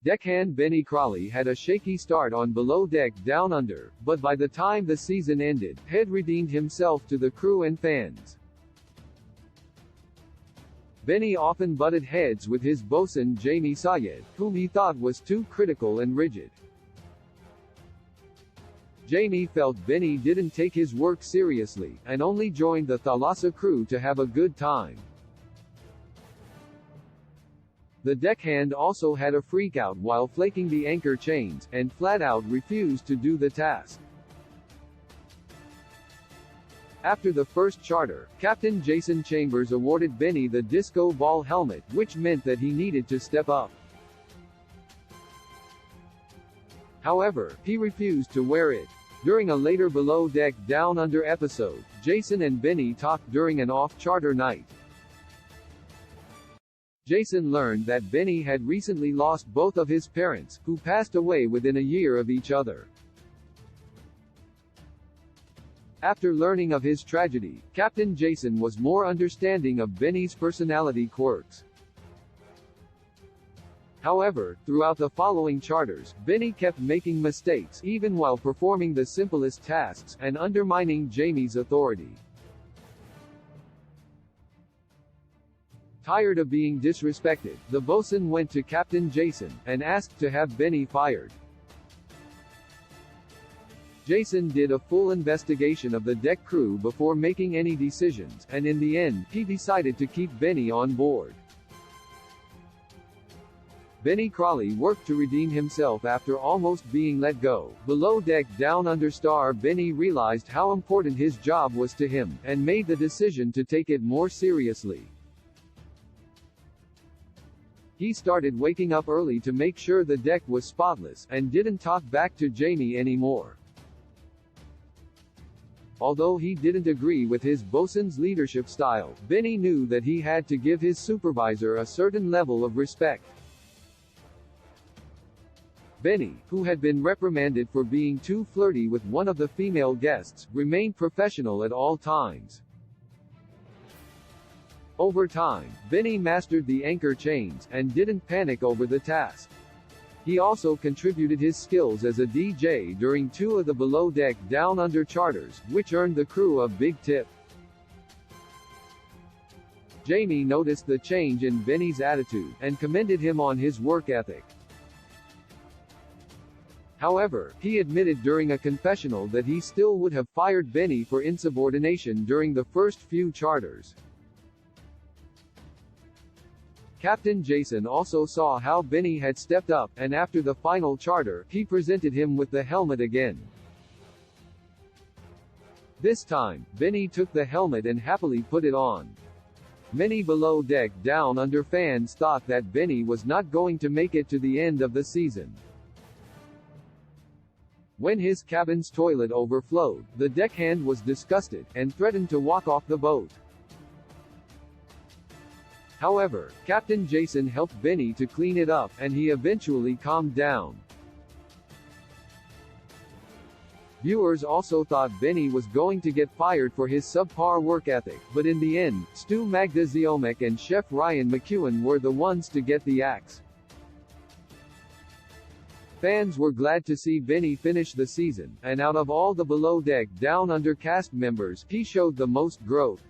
Deckhand Benny Crawley had a shaky start on Below Deck Down Under, but by the time the season ended, had redeemed himself to the crew and fans. Benny often butted heads with his bosun Jamie Sayed, whom he thought was too critical and rigid. Jamie felt Benny didn't take his work seriously, and only joined the Thalassa crew to have a good time. The deckhand also had a freakout while flaking the anchor chains, and flat-out refused to do the task. After the first charter, Captain Jason Chambers awarded Benny the disco ball helmet, which meant that he needed to step up. However, he refused to wear it. During a later Below Deck Down Under episode, Jason and Benny talked during an off-charter night. Jason learned that Benny had recently lost both of his parents, who passed away within a year of each other. After learning of his tragedy, Captain Jason was more understanding of Benny's personality quirks. However, throughout the following charters, Benny kept making mistakes even while performing the simplest tasks, and undermining Jamie's authority. Tired of being disrespected, the bosun went to Captain Jason, and asked to have Benny fired. Jason did a full investigation of the deck crew before making any decisions, and in the end, he decided to keep Benny on board. Benny Crawley worked to redeem himself after almost being let go. Below Deck Down Under star Benny realized how important his job was to him, and made the decision to take it more seriously. He started waking up early to make sure the deck was spotless, and didn't talk back to Jamie anymore. Although he didn't agree with his bosun's leadership style, Benny knew that he had to give his supervisor a certain level of respect. Benny, who had been reprimanded for being too flirty with one of the female guests, remained professional at all times. Over time, Benny mastered the anchor chains, and didn't panic over the task. He also contributed his skills as a DJ during 2 of the Below Deck Down Under charters, which earned the crew a big tip. Jamie noticed the change in Benny's attitude, and commended him on his work ethic. However, he admitted during a confessional that he still would have fired Benny for insubordination during the first few charters. Captain Jason also saw how Benny had stepped up, and after the final charter, he presented him with the helmet again. This time, Benny took the helmet and happily put it on. Many Below Deck Down Under fans thought that Benny was not going to make it to the end of the season. When his cabin's toilet overflowed, the deckhand was disgusted, and threatened to walk off the boat. However, Captain Jason helped Benny to clean it up, and he eventually calmed down. Viewers also thought Benny was going to get fired for his subpar work ethic, but in the end, Stu Magda Ziomek and Chef Ryan McEwen were the ones to get the axe. Fans were glad to see Benny finish the season, and out of all the Below Deck Down Under cast members, he showed the most growth.